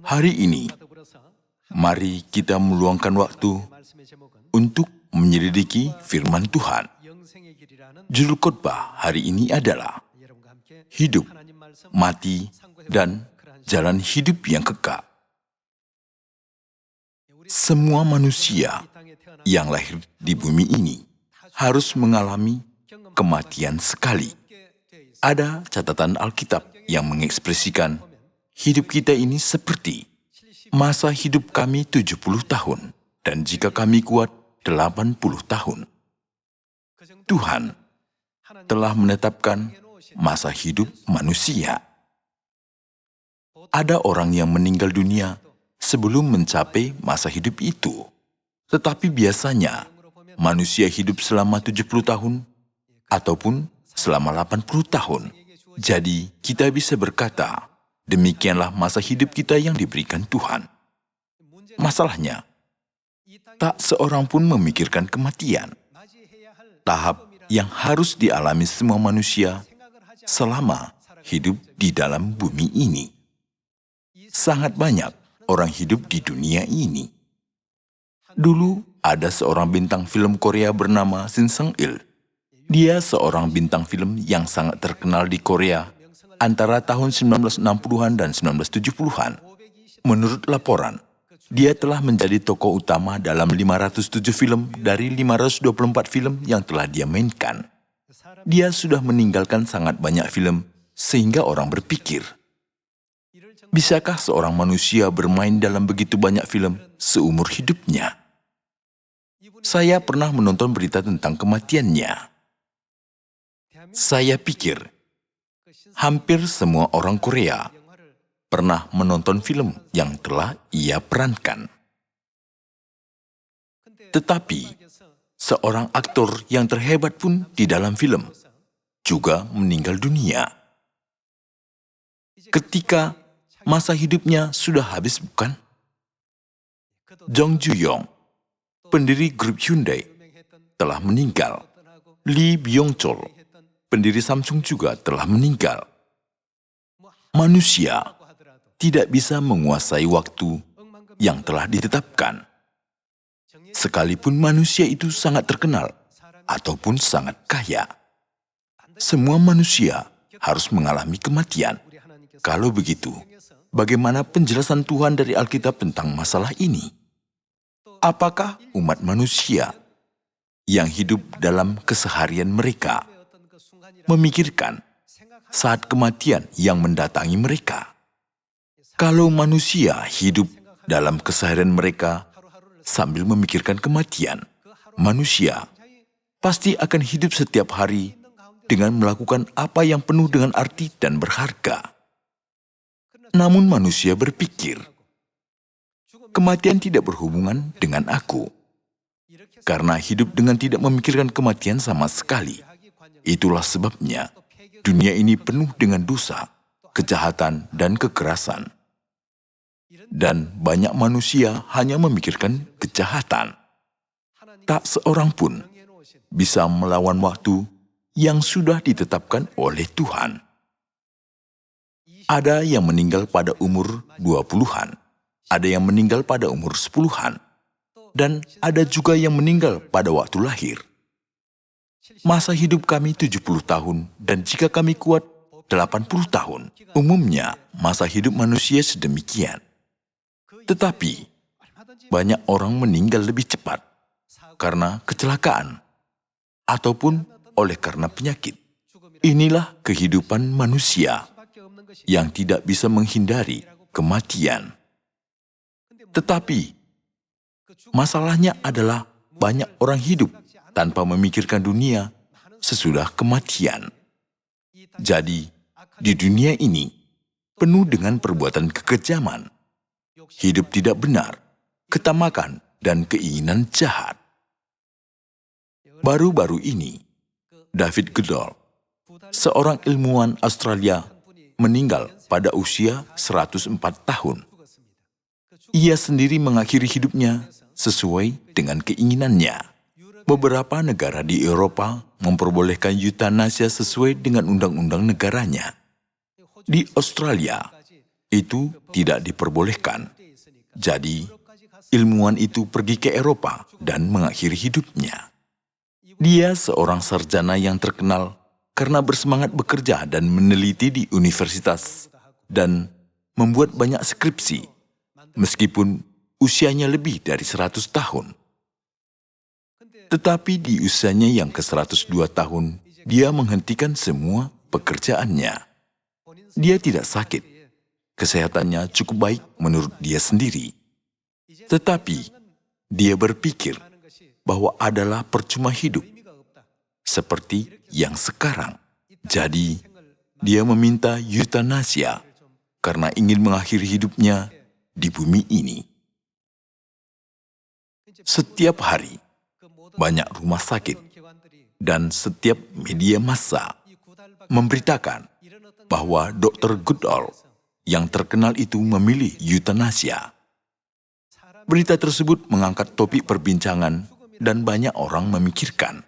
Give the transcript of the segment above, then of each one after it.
Hari ini, mari kita meluangkan waktu untuk menyelidiki firman Tuhan. Judul khotbah hari ini adalah Hidup, Mati, dan Jalan Hidup yang Kekal. Semua manusia yang lahir di bumi ini harus mengalami kematian sekali. Ada catatan Alkitab yang mengekspresikan hidup kita ini seperti masa hidup kami 70 tahun dan jika kami kuat 80 tahun. Tuhan telah menetapkan masa hidup manusia. Ada orang yang meninggal dunia sebelum mencapai masa hidup itu. Tetapi biasanya manusia hidup selama 70 tahun ataupun selama 80 tahun. Jadi kita bisa berkata, demikianlah masa hidup kita yang diberikan Tuhan. Masalahnya, tak seorang pun memikirkan kematian. Tahap yang harus dialami semua manusia selama hidup di dalam bumi ini. Sangat banyak orang hidup di dunia ini. Dulu ada seorang bintang film Korea bernama Shin Seung-il. Dia seorang bintang film yang sangat terkenal di Korea antara tahun 1960-an dan 1970-an. Menurut laporan, dia telah menjadi tokoh utama dalam 507 film dari 524 film yang telah dia mainkan. Dia sudah meninggalkan sangat banyak film sehingga orang berpikir, bisakah seorang manusia bermain dalam begitu banyak film seumur hidupnya? Saya pernah menonton berita tentang kematiannya. Saya pikir, hampir semua orang Korea pernah menonton film yang telah ia perankan. Tetapi, seorang aktor yang terhebat pun di dalam film juga meninggal dunia. Ketika masa hidupnya sudah habis, bukan? Jong Ju-yong, pendiri grup Hyundai, telah meninggal. Lee Byung-chul, pendiri Samsung juga telah meninggal. Manusia tidak bisa menguasai waktu yang telah ditetapkan. Sekalipun manusia itu sangat terkenal ataupun sangat kaya, semua manusia harus mengalami kematian. Kalau begitu, bagaimana penjelasan Tuhan dari Alkitab tentang masalah ini? Apakah umat manusia yang hidup dalam keseharian mereka memikirkan saat kematian yang mendatangi mereka? Kalau manusia hidup dalam keseharian mereka sambil memikirkan kematian, manusia pasti akan hidup setiap hari dengan melakukan apa yang penuh dengan arti dan berharga. Namun manusia berpikir, kematian tidak berhubungan dengan aku. Karena hidup dengan tidak memikirkan kematian sama sekali. Itulah sebabnya dunia ini penuh dengan dosa, kejahatan, dan kekerasan. Dan banyak manusia hanya memikirkan kejahatan. Tak seorang pun bisa melawan waktu yang sudah ditetapkan oleh Tuhan. Ada yang meninggal pada umur 20-an, ada yang meninggal pada umur 10-an, dan ada juga yang meninggal pada waktu lahir. Masa hidup kami 70 tahun, dan jika kami kuat 80 tahun. Umumnya, masa hidup manusia sedemikian. Tetapi, banyak orang meninggal lebih cepat karena kecelakaan ataupun oleh karena penyakit. Inilah kehidupan manusia yang tidak bisa menghindari kematian. Tetapi, masalahnya adalah banyak orang hidup tanpa memikirkan dunia sesudah kematian. Jadi, di dunia ini penuh dengan perbuatan kekejaman, hidup tidak benar, ketamakan, dan keinginan jahat. Baru-baru ini, David Goodall, seorang ilmuwan Australia, meninggal pada usia 104 tahun. Ia sendiri mengakhiri hidupnya sesuai dengan keinginannya. Beberapa negara di Eropa memperbolehkan eutanasia sesuai dengan undang-undang negaranya. Di Australia, itu tidak diperbolehkan. Jadi, ilmuwan itu pergi ke Eropa dan mengakhiri hidupnya. Dia seorang sarjana yang terkenal karena bersemangat bekerja dan meneliti di universitas dan membuat banyak skripsi, meskipun usianya lebih dari 100 tahun. Tetapi di usianya yang ke-102 tahun, dia menghentikan semua pekerjaannya. Dia tidak sakit. Kesehatannya cukup baik menurut dia sendiri. Tetapi, dia berpikir bahwa adalah percuma hidup, seperti yang sekarang. Jadi, dia meminta eutanasia karena ingin mengakhiri hidupnya di bumi ini. Setiap hari, banyak rumah sakit dan setiap media massa memberitakan bahwa Dr. Goodall yang terkenal itu memilih eutanasia. Berita tersebut mengangkat topik perbincangan dan banyak orang memikirkan,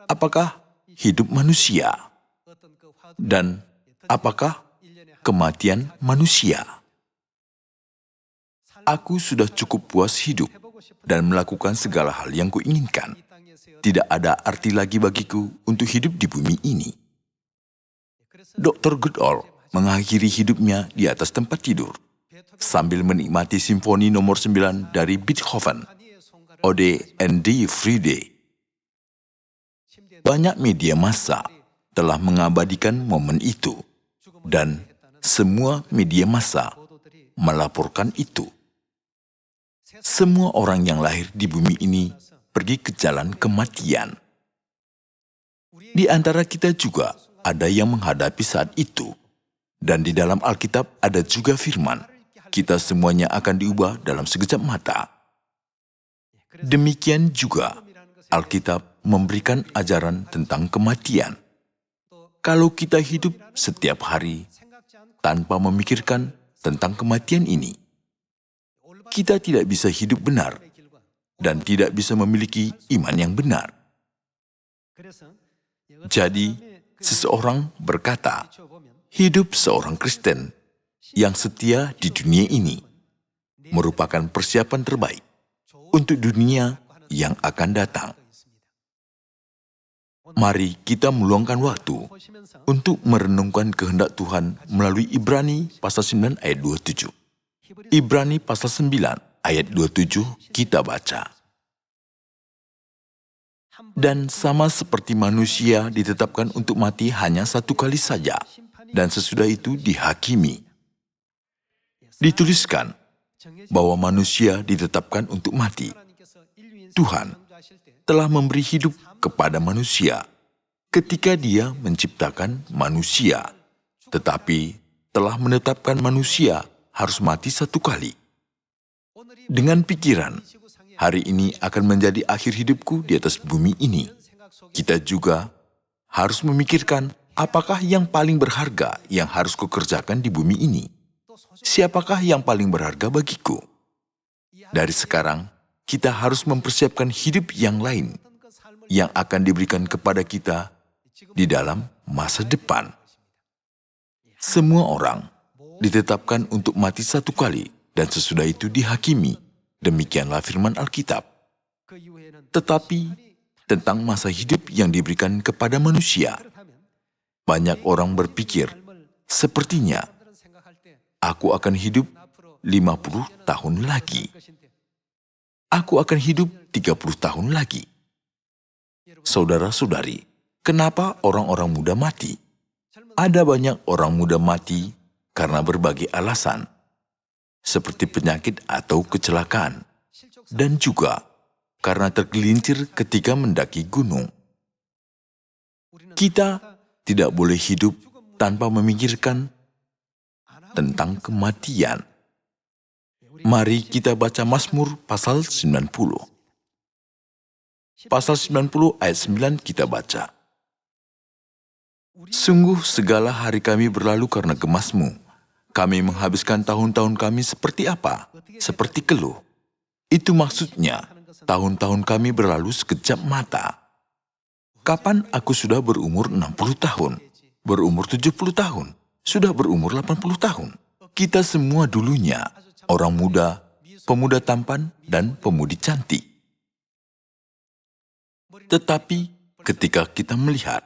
apakah hidup manusia dan apakah kematian manusia? Aku sudah cukup puas hidup dan melakukan segala hal yang kuinginkan. Tidak ada arti lagi bagiku untuk hidup di bumi ini. Dr. Goodall mengakhiri hidupnya di atas tempat tidur, sambil menikmati simfoni nomor 9 dari Beethoven, Ode and Die Freude. Banyak media massa telah mengabadikan momen itu, dan semua media massa melaporkan itu. Semua orang yang lahir di bumi ini pergi ke jalan kematian. Di antara kita juga ada yang menghadapi saat itu. Dan di dalam Alkitab ada juga firman, kita semuanya akan diubah dalam sekejap mata. Demikian juga, Alkitab memberikan ajaran tentang kematian. Kalau kita hidup setiap hari tanpa memikirkan tentang kematian ini, kita tidak bisa hidup benar dan tidak bisa memiliki iman yang benar. Jadi, seseorang berkata, hidup seorang Kristen yang setia di dunia ini merupakan persiapan terbaik untuk dunia yang akan datang. Mari kita meluangkan waktu untuk merenungkan kehendak Tuhan melalui Ibrani pasal 9 ayat 27. Ibrani pasal 9 ayat 27 kita baca. Dan sama seperti manusia ditetapkan untuk mati hanya satu kali saja, dan sesudah itu dihakimi. Dituliskan bahwa manusia ditetapkan untuk mati. Tuhan telah memberi hidup kepada manusia ketika Dia menciptakan manusia, tetapi telah menetapkan manusia harus mati satu kali. Dengan pikiran, hari ini akan menjadi akhir hidupku di atas bumi ini, kita juga harus memikirkan apakah yang paling berharga yang harus kukerjakan di bumi ini. Siapakah yang paling berharga bagiku? Dari sekarang, kita harus mempersiapkan hidup yang lain yang akan diberikan kepada kita di dalam masa depan. Semua orang ditetapkan untuk mati satu kali dan sesudah itu dihakimi. Demikianlah firman Alkitab. Tetapi tentang masa hidup yang diberikan kepada manusia, banyak orang berpikir, sepertinya aku akan hidup 50 tahun lagi. Aku akan hidup 30 tahun lagi. Saudara-saudari, kenapa orang-orang muda mati? Ada banyak orang muda mati karena berbagai alasan, seperti penyakit atau kecelakaan, dan juga karena tergelincir ketika mendaki gunung. Kita tidak boleh hidup tanpa memikirkan tentang kematian. Mari kita baca Mazmur pasal 90. Pasal 90 ayat 9 kita baca. Sungguh segala hari kami berlalu karena gemas-Mu. Kami menghabiskan tahun-tahun kami seperti apa? Seperti keluh. Itu maksudnya, tahun-tahun kami berlalu sekejap mata. Kapan aku sudah berumur 60 tahun? Berumur 70 tahun? Sudah berumur 80 tahun? Kita semua dulunya orang muda, pemuda tampan, dan pemudi cantik. Tetapi ketika kita melihat,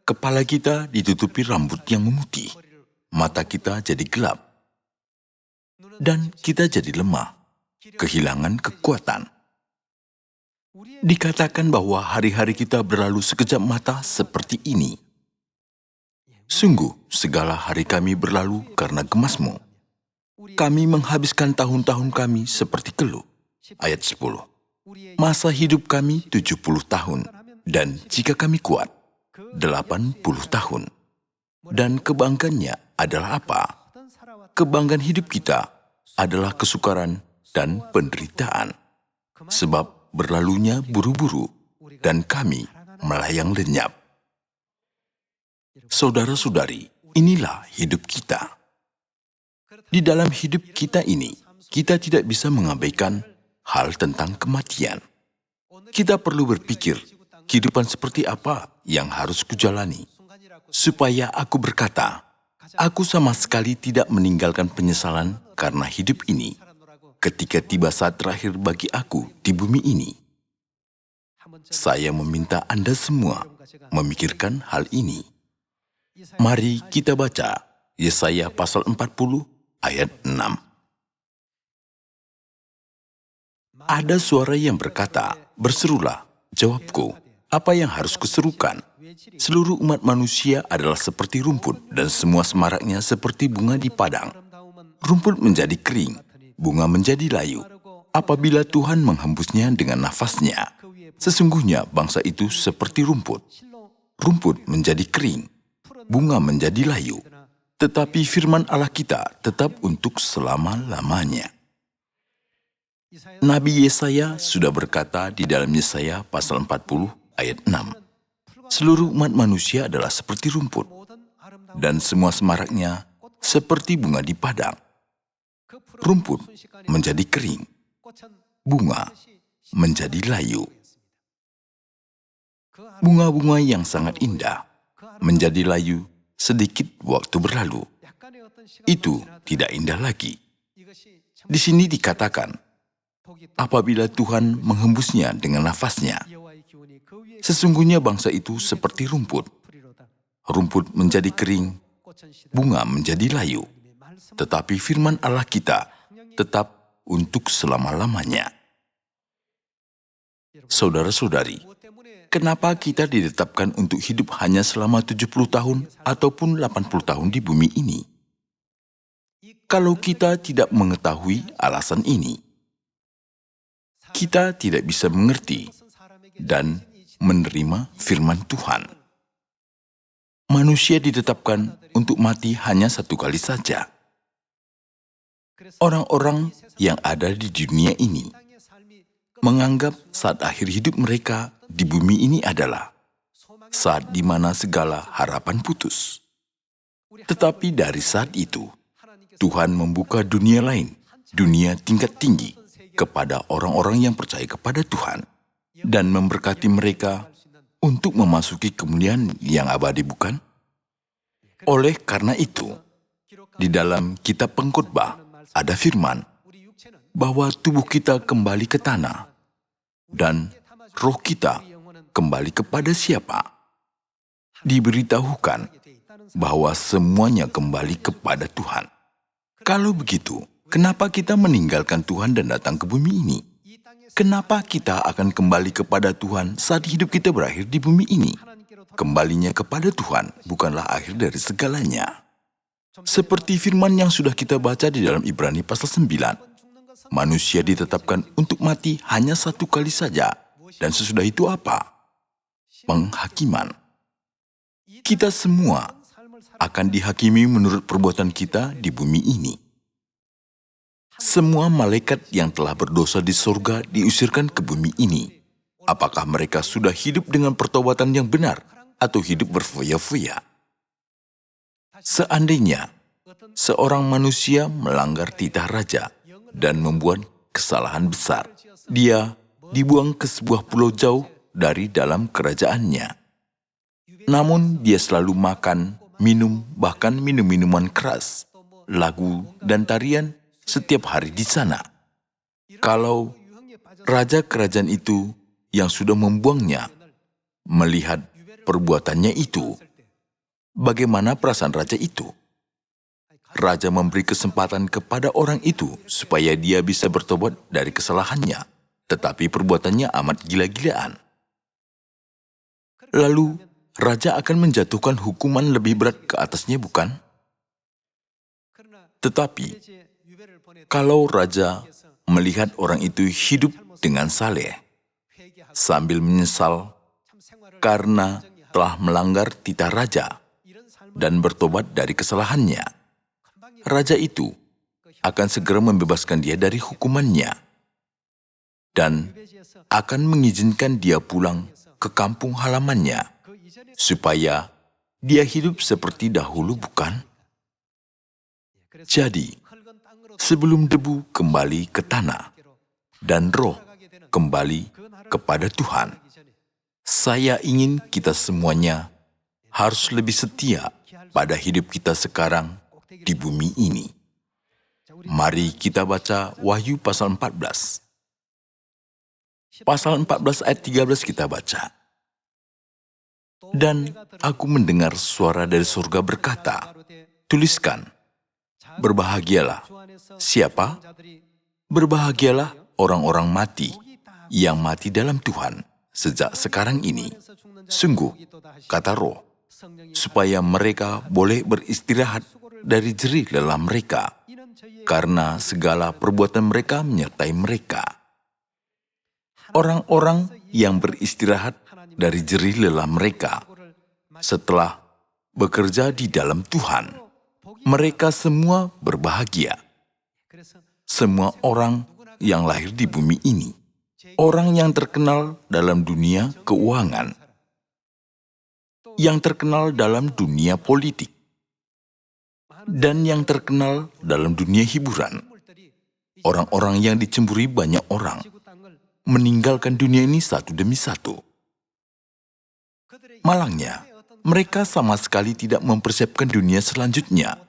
kepala kita ditutupi rambut yang memutih, mata kita jadi gelap, dan kita jadi lemah, kehilangan kekuatan. Dikatakan bahwa hari-hari kita berlalu sekejap mata seperti ini. Sungguh, segala hari kami berlalu karena gemasmu. Kami menghabiskan tahun-tahun kami seperti keluh. Ayat 10. Masa hidup kami 70 tahun, dan jika kami kuat, 80 tahun. Dan kebanggaannya adalah apa? Kebanggaan hidup kita adalah kesukaran dan penderitaan. Sebab berlalunya buru-buru, dan kami melayang lenyap. Saudara-saudari, inilah hidup kita. Di dalam hidup kita ini, kita tidak bisa mengabaikan hal tentang kematian. Kita perlu berpikir, kehidupan seperti apa yang harus kujalani, supaya aku berkata, aku sama sekali tidak meninggalkan penyesalan karena hidup ini, ketika tiba saat terakhir bagi aku di bumi ini. Saya meminta Anda semua memikirkan hal ini. Mari kita baca Yesaya pasal 40 ayat 6. Ada suara yang berkata, berserulah, jawabku, apa yang harus kuserukan? Seluruh umat manusia adalah seperti rumput, dan semua semaraknya seperti bunga di padang. Rumput menjadi kering, bunga menjadi layu, apabila Tuhan menghembusnya dengan nafasnya. Sesungguhnya bangsa itu seperti rumput. Rumput menjadi kering, bunga menjadi layu, tetapi firman Allah kita tetap untuk selama-lamanya. Nabi Yesaya sudah berkata di dalam Yesaya pasal 40 ayat 6, seluruh umat manusia adalah seperti rumput, dan semua semaraknya seperti bunga di padang. Rumput menjadi kering, bunga menjadi layu. Bunga-bunga yang sangat indah menjadi layu sedikit waktu berlalu. Itu tidak indah lagi. Di sini dikatakan, apabila Tuhan menghembusnya dengan nafasnya, sesungguhnya bangsa itu seperti rumput. Rumput menjadi kering, bunga menjadi layu. Tetapi firman Allah kita tetap untuk selama-lamanya. Saudara-saudari, kenapa kita ditetapkan untuk hidup hanya selama 70 tahun ataupun 80 tahun di bumi ini? Kalau kita tidak mengetahui alasan ini, kita tidak bisa mengerti dan menerima firman Tuhan. Manusia ditetapkan untuk mati hanya satu kali saja. Orang-orang yang ada di dunia ini menganggap saat akhir hidup mereka di bumi ini adalah saat di mana segala harapan putus. Tetapi dari saat itu, Tuhan membuka dunia lain, dunia tingkat tinggi, kepada orang-orang yang percaya kepada Tuhan, dan memberkati mereka untuk memasuki kemuliaan yang abadi, bukan? Oleh karena itu, di dalam kitab Pengkhotbah ada firman bahwa tubuh kita kembali ke tanah dan roh kita kembali kepada siapa? Diberitahukan bahwa semuanya kembali kepada Tuhan. Kalau begitu, kenapa kita meninggalkan Tuhan dan datang ke bumi ini? Kenapa kita akan kembali kepada Tuhan saat hidup kita berakhir di bumi ini? Kembalinya kepada Tuhan bukanlah akhir dari segalanya. Seperti firman yang sudah kita baca di dalam Ibrani pasal 9, manusia ditetapkan untuk mati hanya satu kali saja, dan sesudah itu apa? Penghakiman. Kita semua akan dihakimi menurut perbuatan kita di bumi ini. Semua malaikat yang telah berdosa di sorga diusirkan ke bumi ini. Apakah mereka sudah hidup dengan pertobatan yang benar atau hidup berfoya-foya? Seandainya seorang manusia melanggar titah raja dan membuat kesalahan besar, dia dibuang ke sebuah pulau jauh dari dalam kerajaannya. Namun dia selalu makan, minum, bahkan minum minuman keras. lagu, dan tarian setiap hari di sana. Kalau raja kerajaan itu yang sudah membuangnya melihat perbuatannya itu, bagaimana perasaan raja itu? Raja memberi kesempatan kepada orang itu supaya dia bisa bertobat dari kesalahannya, tetapi perbuatannya amat gila-gilaan. Lalu, raja akan menjatuhkan hukuman lebih berat ke atasnya, bukan? Tetapi, kalau raja melihat orang itu hidup dengan saleh, sambil menyesal karena telah melanggar titah raja dan bertobat dari kesalahannya, raja itu akan segera membebaskan dia dari hukumannya dan akan mengizinkan dia pulang ke kampung halamannya supaya dia hidup seperti dahulu, bukan? Jadi, sebelum debu kembali ke tanah dan roh kembali kepada Tuhan, saya ingin kita semuanya harus lebih setia pada hidup kita sekarang di bumi ini. Mari kita baca Wahyu pasal 14. Pasal 14 ayat 13 kita baca. Dan aku mendengar suara dari surga berkata, tuliskan, berbahagialah. Siapa? Berbahagialah orang-orang mati yang mati dalam Tuhan sejak sekarang ini. Sungguh, kata Roh, supaya mereka boleh beristirahat dari jerih lelah mereka, karena segala perbuatan mereka menyertai mereka. Orang-orang yang beristirahat dari jerih lelah mereka setelah bekerja di dalam Tuhan, mereka semua berbahagia. Semua orang yang lahir di bumi ini, orang yang terkenal dalam dunia keuangan, yang terkenal dalam dunia politik, dan yang terkenal dalam dunia hiburan, orang-orang yang dicemburi banyak orang, meninggalkan dunia ini satu demi satu. Malangnya, mereka sama sekali tidak mempersiapkan dunia selanjutnya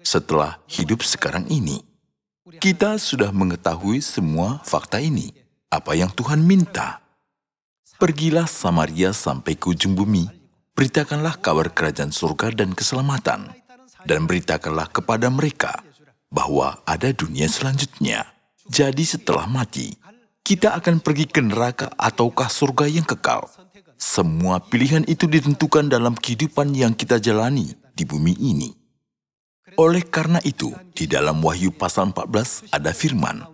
setelah hidup sekarang ini. Kita sudah mengetahui semua fakta ini. Apa yang Tuhan minta? Pergilah Samaria sampai ke ujung bumi, beritakanlah kabar kerajaan surga dan keselamatan, dan beritakanlah kepada mereka bahwa ada dunia selanjutnya. Jadi setelah mati, kita akan pergi ke neraka ataukah surga yang kekal. Semua pilihan itu ditentukan dalam kehidupan yang kita jalani di bumi ini. Oleh karena itu, di dalam Wahyu pasal 14 ada firman,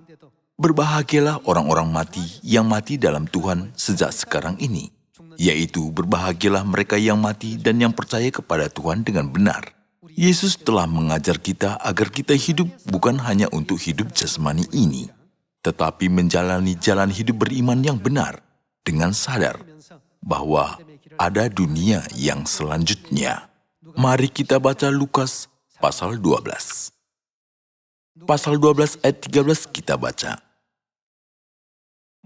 berbahagialah orang-orang mati yang mati dalam Tuhan sejak sekarang ini, yaitu berbahagialah mereka yang mati dan yang percaya kepada Tuhan dengan benar. Yesus telah mengajar kita agar kita hidup bukan hanya untuk hidup jasmani ini, tetapi menjalani jalan hidup beriman yang benar dengan sadar bahwa ada dunia yang selanjutnya. Mari kita baca Lukas pasal 12. Pasal 12 ayat 13 kita baca.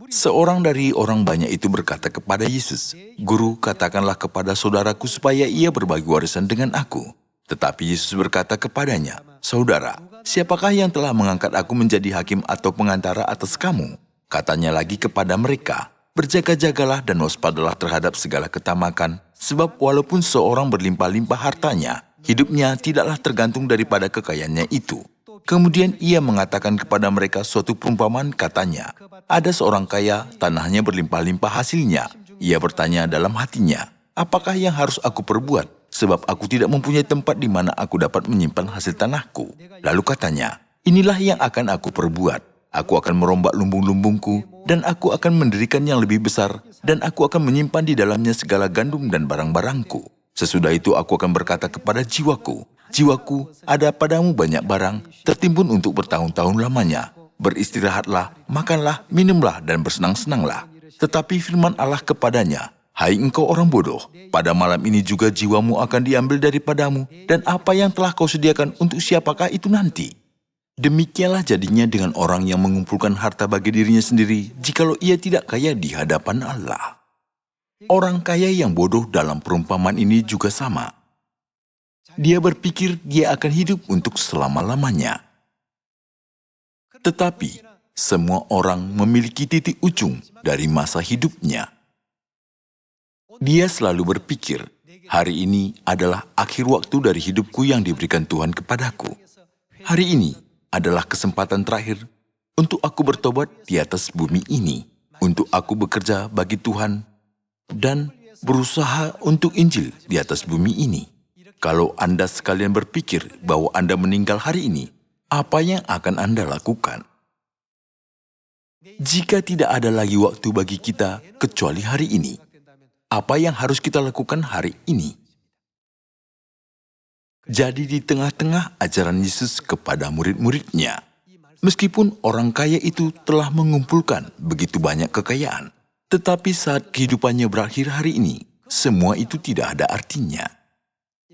Seorang dari orang banyak itu berkata kepada Yesus, Guru, katakanlah kepada saudaraku supaya ia berbagi warisan dengan aku. Tetapi Yesus berkata kepadanya, Saudara, siapakah yang telah mengangkat aku menjadi hakim atau pengantara atas kamu? Katanya lagi kepada mereka, berjaga-jagalah dan waspadalah terhadap segala ketamakan, sebab walaupun seorang berlimpah-limpah hartanya, hidupnya tidaklah tergantung daripada kekayaannya itu. Kemudian ia mengatakan kepada mereka suatu perumpamaan, katanya, ada seorang kaya, tanahnya berlimpah-limpah hasilnya. Ia bertanya dalam hatinya, apakah yang harus aku perbuat? Sebab aku tidak mempunyai tempat di mana aku dapat menyimpan hasil tanahku. Lalu katanya, inilah yang akan aku perbuat. Aku akan merombak lumbung-lumbungku, dan aku akan mendirikan yang lebih besar, dan aku akan menyimpan di dalamnya segala gandum dan barang-barangku. Sesudah itu aku akan berkata kepada jiwaku, Jiwaku, ada padamu banyak barang, tertimbun untuk bertahun-tahun lamanya. Beristirahatlah, makanlah, minumlah, dan bersenang-senanglah. Tetapi firman Allah kepadanya, Hai engkau orang bodoh, pada malam ini juga jiwamu akan diambil daripadamu, dan apa yang telah kau sediakan untuk siapakah itu nanti? Demikianlah jadinya dengan orang yang mengumpulkan harta bagi dirinya sendiri, jikalau ia tidak kaya di hadapan Allah. Orang kaya yang bodoh dalam perumpamaan ini juga sama. Dia berpikir dia akan hidup untuk selama-lamanya. Tetapi, semua orang memiliki titik ujung dari masa hidupnya. Dia selalu berpikir, hari ini adalah akhir waktu dari hidupku yang diberikan Tuhan kepadaku. Hari ini adalah kesempatan terakhir untuk aku bertobat di atas bumi ini, untuk aku bekerja bagi Tuhan dan berusaha untuk Injil di atas bumi ini. Kalau Anda sekalian berpikir bahwa Anda meninggal hari ini, apa yang akan Anda lakukan? Jika tidak ada lagi waktu bagi kita kecuali hari ini, apa yang harus kita lakukan hari ini? Jadi di tengah-tengah ajaran Yesus kepada murid-muridnya, meskipun orang kaya itu telah mengumpulkan begitu banyak kekayaan, tetapi saat kehidupannya berakhir hari ini, semua itu tidak ada artinya.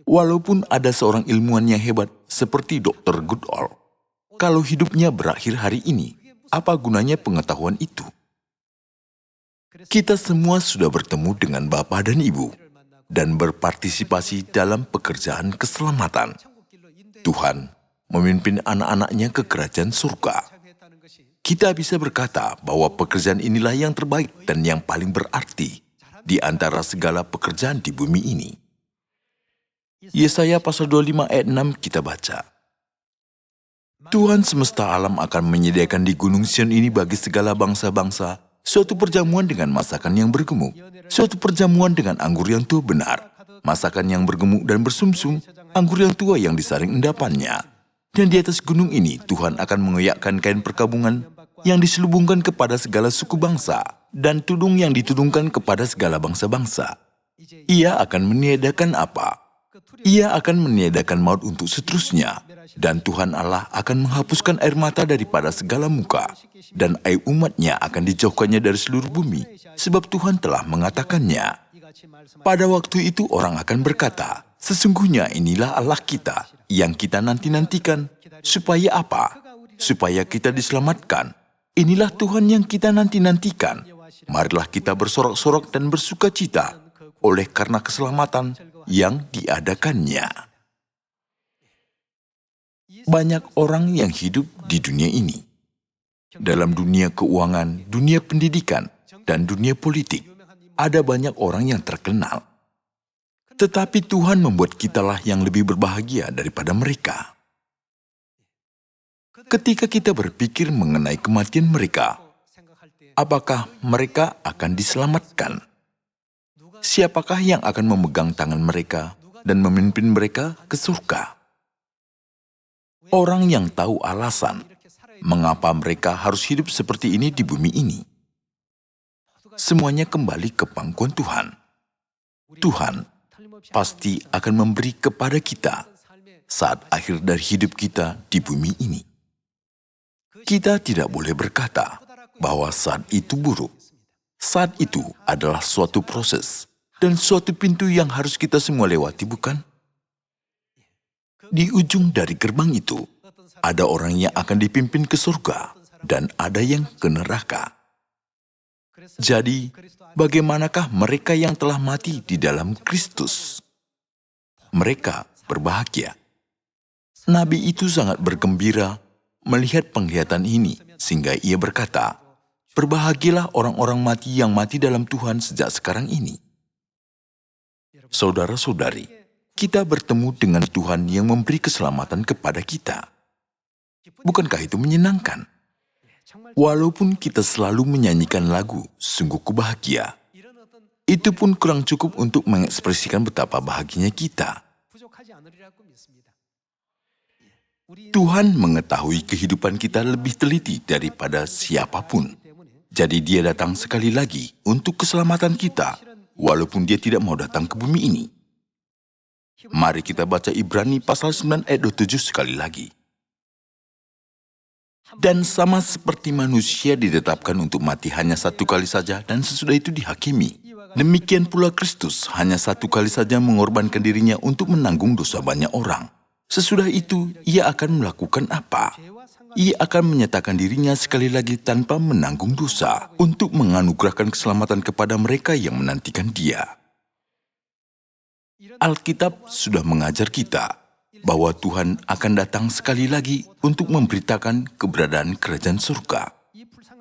Walaupun ada seorang ilmuwan yang hebat seperti Dr. Goodall, kalau hidupnya berakhir hari ini, apa gunanya pengetahuan itu? Kita semua sudah bertemu dengan Bapa dan Ibu dan berpartisipasi dalam pekerjaan keselamatan. Tuhan memimpin anak-anaknya ke kerajaan surga. Kita bisa berkata bahwa pekerjaan inilah yang terbaik dan yang paling berarti di antara segala pekerjaan di bumi ini. Yesaya pasal 25 ayat 6 kita baca, Tuhan semesta alam akan menyediakan di Gunung Sion ini bagi segala bangsa-bangsa suatu perjamuan dengan masakan yang bergemuk, suatu perjamuan dengan anggur yang tua benar, masakan yang bergemuk dan bersumsum, anggur yang tua yang disaring endapannya. Dan di atas gunung ini Tuhan akan mengoyakkan kain perkabungan yang diselubungkan kepada segala suku bangsa dan tudung yang ditudungkan kepada segala bangsa-bangsa. Ia akan meniadakan apa? Ia akan meniadakan maut untuk seterusnya, dan Tuhan Allah akan menghapuskan air mata daripada segala muka, dan aib umatnya akan dijauhkannya dari seluruh bumi, sebab Tuhan telah mengatakannya. Pada waktu itu orang akan berkata, sesungguhnya inilah Allah kita, yang kita nanti-nantikan. Supaya apa? Supaya kita diselamatkan. Inilah Tuhan yang kita nanti-nantikan. Marilah kita bersorak-sorak dan bersuka cita, oleh karena keselamatan yang diadakannya. Banyak orang yang hidup di dunia ini, dalam dunia keuangan, dunia pendidikan, dan dunia politik, ada banyak orang yang terkenal. Tetapi Tuhan membuat kitalah yang lebih berbahagia daripada mereka. Ketika kita berpikir mengenai kematian mereka, apakah mereka akan diselamatkan? Siapakah yang akan memegang tangan mereka dan memimpin mereka ke surga? Orang yang tahu alasan mengapa mereka harus hidup seperti ini di bumi ini. Semuanya kembali ke pangkuan Tuhan. Tuhan pasti akan memberi kepada kita saat akhir dari hidup kita di bumi ini. Kita tidak boleh berkata bahwa saat itu buruk. Saat itu adalah suatu proses dan suatu pintu yang harus kita semua lewati, bukan? Di ujung dari gerbang itu, ada orang yang akan dipimpin ke surga dan ada yang ke neraka. Jadi, bagaimanakah mereka yang telah mati di dalam Kristus? Mereka berbahagia. Nabi itu sangat bergembira melihat penglihatan ini, sehingga ia berkata, "Berbahagialah orang-orang mati yang mati dalam Tuhan sejak sekarang ini." Saudara-saudari, kita bertemu dengan Tuhan yang memberi keselamatan kepada kita. Bukankah itu menyenangkan? Walaupun kita selalu menyanyikan lagu, "Sungguh ku bahagia," itu pun kurang cukup untuk mengekspresikan betapa bahagianya kita. Tuhan mengetahui kehidupan kita lebih teliti daripada siapapun. Jadi dia datang sekali lagi untuk keselamatan kita, walaupun dia tidak mau datang ke bumi ini. Mari kita baca Ibrani pasal 9 ayat 27 sekali lagi. Dan sama seperti manusia ditetapkan untuk mati hanya satu kali saja dan sesudah itu dihakimi, demikian pula Kristus hanya satu kali saja mengorbankan dirinya untuk menanggung dosa banyak orang. Sesudah itu, ia akan melakukan apa? Ia akan menyatakan dirinya sekali lagi tanpa menanggung dosa untuk menganugerahkan keselamatan kepada mereka yang menantikan dia. Alkitab sudah mengajar kita bahwa Tuhan akan datang sekali lagi untuk memberitakan keberadaan kerajaan surga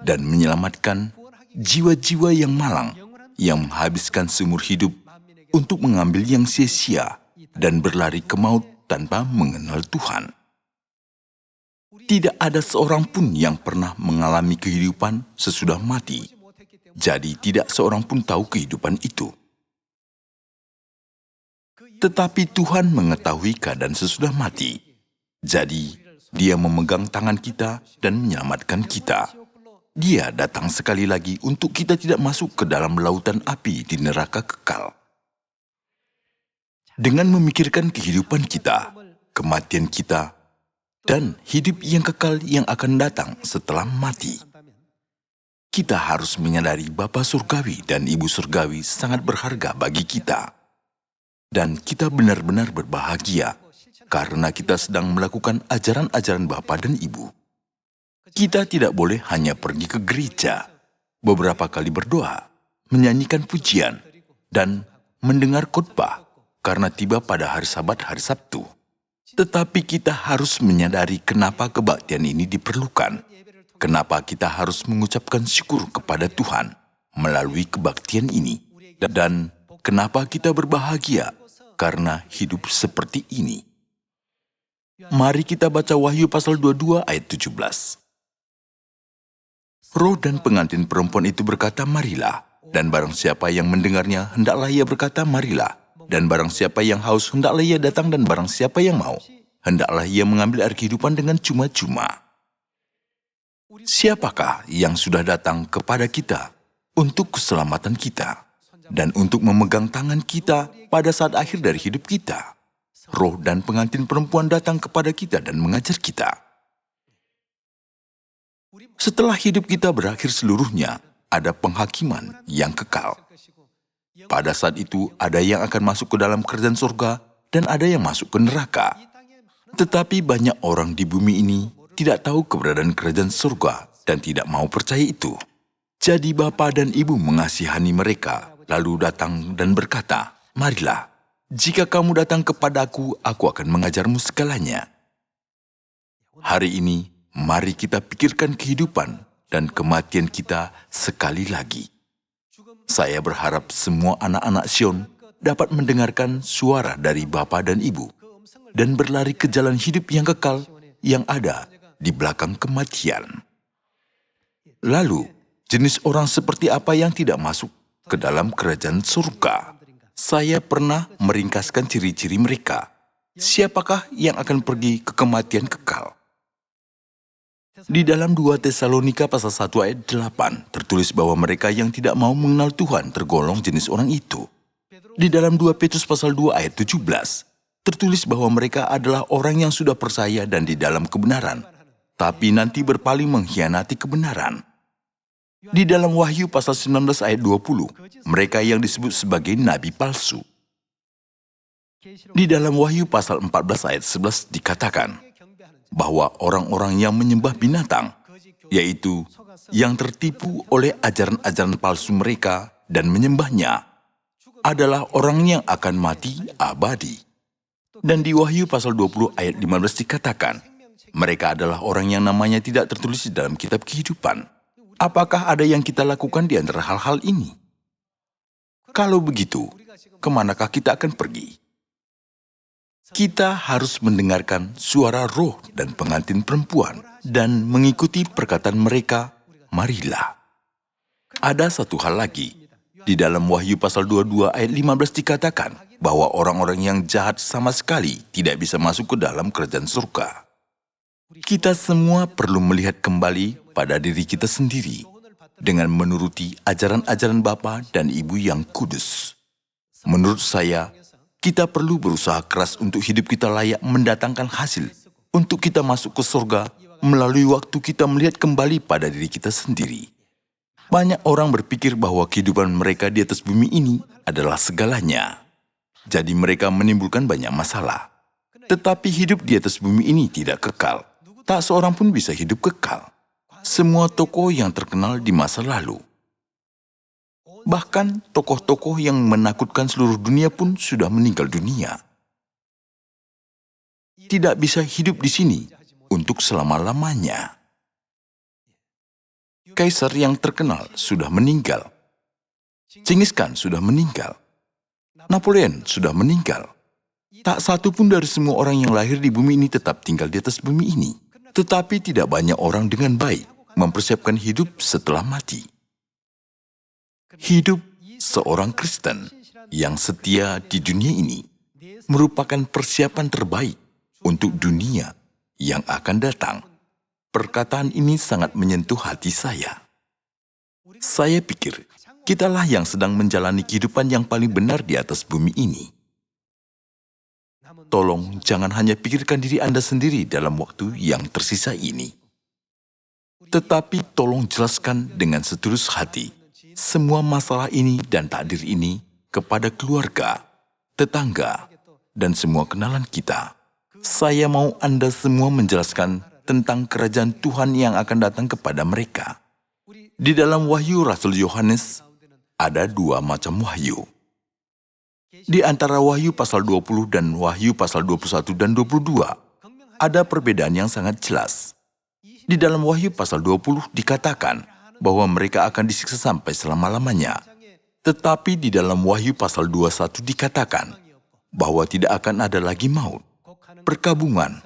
dan menyelamatkan jiwa-jiwa yang malang yang menghabiskan seumur hidup untuk mengambil yang sia-sia dan berlari ke maut tanpa mengenal Tuhan. Tidak ada seorang pun yang pernah mengalami kehidupan sesudah mati, jadi tidak seorang pun tahu kehidupan itu. Tetapi Tuhan mengetahui keadaan sesudah mati. Jadi, Dia memegang tangan kita dan menyelamatkan kita. Dia datang sekali lagi untuk kita tidak masuk ke dalam lautan api di neraka kekal. Dengan memikirkan kehidupan kita, kematian kita, dan hidup yang kekal yang akan datang setelah mati, kita harus menyadari Bapa Surgawi dan Ibu Surgawi sangat berharga bagi kita. Dan kita benar-benar berbahagia karena kita sedang melakukan ajaran-ajaran Bapa dan Ibu. Kita tidak boleh hanya pergi ke gereja, beberapa kali berdoa, menyanyikan pujian, dan mendengar khotbah karena tiba pada hari Sabat hari Sabtu. Tetapi kita harus menyadari kenapa kebaktian ini diperlukan. Kenapa kita harus mengucapkan syukur kepada Tuhan melalui kebaktian ini. Dan kenapa kita berbahagia karena hidup seperti ini. Mari kita baca Wahyu pasal 22 ayat 17. Roh dan pengantin perempuan itu berkata, marilah. Dan barang siapa yang mendengarnya, hendaklah ia berkata, marilah. Dan barang siapa yang haus, hendaklah ia datang. Dan barang siapa yang mau, hendaklah ia mengambil air kehidupan dengan cuma-cuma. Siapakah yang sudah datang kepada kita untuk keselamatan kita dan untuk memegang tangan kita pada saat akhir dari hidup kita? Roh dan pengantin perempuan datang kepada kita dan mengajar kita. Setelah hidup kita berakhir seluruhnya, ada penghakiman yang kekal. Pada saat itu, ada yang akan masuk ke dalam kerajaan surga dan ada yang masuk ke neraka. Tetapi banyak orang di bumi ini tidak tahu keberadaan kerajaan surga dan tidak mau percaya itu. Jadi Bapa dan Ibu mengasihani mereka, lalu datang dan berkata, marilah, jika kamu datang kepadaku, aku akan mengajarmu segalanya. Hari ini, mari kita pikirkan kehidupan dan kematian kita sekali lagi. Saya berharap semua anak-anak Sion dapat mendengarkan suara dari Bapa dan Ibu dan berlari ke jalan hidup yang kekal yang ada di belakang kematian. Lalu, jenis orang seperti apa yang tidak masuk ke dalam kerajaan surga? Saya pernah meringkaskan ciri-ciri mereka. Siapakah yang akan pergi ke kematian kekal? Di dalam 2 Tesalonika pasal 1 ayat 8 tertulis bahwa mereka yang tidak mau mengenal Tuhan tergolong jenis orang itu. Di dalam 2 Petrus pasal 2 ayat 17 tertulis bahwa mereka adalah orang yang sudah percaya dan di dalam kebenaran, tapi nanti berpaling mengkhianati kebenaran. Di dalam Wahyu pasal 19 ayat 20, mereka yang disebut sebagai nabi palsu. Di dalam Wahyu pasal 14 ayat 11 dikatakan bahwa orang-orang yang menyembah binatang, yaitu yang tertipu oleh ajaran-ajaran palsu mereka dan menyembahnya, adalah orang yang akan mati abadi. Dan di Wahyu pasal 20 ayat 15 dikatakan, mereka adalah orang yang namanya tidak tertulis di dalam kitab kehidupan. Apakah ada yang kita lakukan di antara hal-hal ini? Kalau begitu, kemanakah kita akan pergi? Kita harus mendengarkan suara roh dan pengantin perempuan dan mengikuti perkataan mereka, marilah. Ada satu hal lagi. Di dalam Wahyu pasal 22 ayat 15 dikatakan bahwa orang-orang yang jahat sama sekali tidak bisa masuk ke dalam kerajaan surga. Kita semua perlu melihat kembali pada diri kita sendiri dengan menuruti ajaran-ajaran Bapa dan Ibu yang kudus. Menurut saya, kita perlu berusaha keras untuk hidup kita layak mendatangkan hasil untuk kita masuk ke surga melalui waktu kita melihat kembali pada diri kita sendiri. Banyak orang berpikir bahwa kehidupan mereka di atas bumi ini adalah segalanya. Jadi mereka menimbulkan banyak masalah. Tetapi hidup di atas bumi ini tidak kekal. Tak seorang pun bisa hidup kekal. Semua tokoh yang terkenal di masa lalu, Bahkan tokoh-tokoh yang menakutkan seluruh dunia pun sudah meninggal dunia. Tidak bisa hidup di sini untuk selama-lamanya. Kaisar yang terkenal sudah meninggal. Genghis Khan sudah meninggal. Napoleon sudah meninggal. Tak satu pun dari semua orang yang lahir di bumi ini tetap tinggal di atas bumi ini. Tetapi tidak banyak orang dengan baik mempersiapkan hidup setelah mati. Hidup seorang Kristen yang setia di dunia ini merupakan persiapan terbaik untuk dunia yang akan datang. Perkataan ini sangat menyentuh hati saya. Saya pikir, kitalah yang sedang menjalani kehidupan yang paling benar di atas bumi ini. Tolong jangan hanya pikirkan diri Anda sendiri dalam waktu yang tersisa ini. Tetapi tolong jelaskan dengan setulus hati semua masalah ini dan takdir ini kepada keluarga, tetangga, dan semua kenalan kita. Saya mau Anda semua menjelaskan tentang kerajaan Tuhan yang akan datang kepada mereka. Di dalam Wahyu Rasul Yohanes, ada dua macam wahyu. Di antara Wahyu pasal 20 dan Wahyu pasal 21 dan 22, ada perbedaan yang sangat jelas. Di dalam Wahyu pasal 20 dikatakan bahwa mereka akan disiksa sampai selama-lamanya. Tetapi di dalam Wahyu pasal 21 dikatakan bahwa tidak akan ada lagi maut, perkabungan,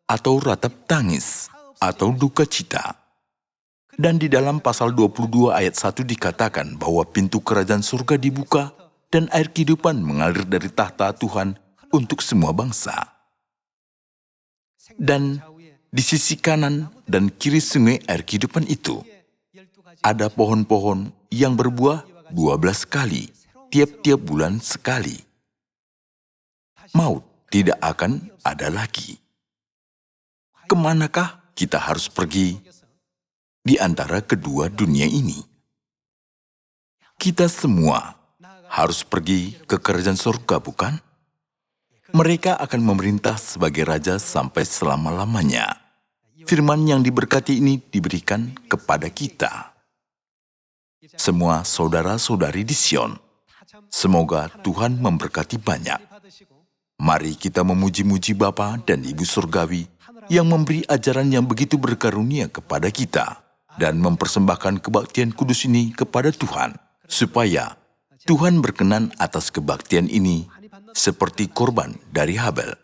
atau ratap tangis, atau duka cita. Dan di dalam pasal 22 ayat 1 dikatakan bahwa pintu kerajaan surga dibuka dan air kehidupan mengalir dari tahta Tuhan untuk semua bangsa. Dan di sisi kanan dan kiri sungai air kehidupan itu, ada pohon-pohon yang berbuah 12 kali, tiap-tiap bulan sekali. Maut tidak akan ada lagi. Kemanakah kita harus pergi di antara kedua dunia ini? Kita semua harus pergi ke kerajaan surga, bukan? Mereka akan memerintah sebagai raja sampai selama-lamanya. Firman yang diberkati ini diberikan kepada kita. Semua saudara-saudari di Sion, semoga Tuhan memberkati banyak. Mari kita memuji-muji Bapa dan Ibu Surgawi yang memberi ajaran yang begitu berkarunia kepada kita dan mempersembahkan kebaktian kudus ini kepada Tuhan, supaya Tuhan berkenan atas kebaktian ini seperti korban dari Habel.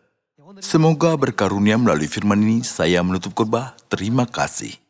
Semoga berkarunia melalui firman ini saya menutup khotbah. Terima kasih.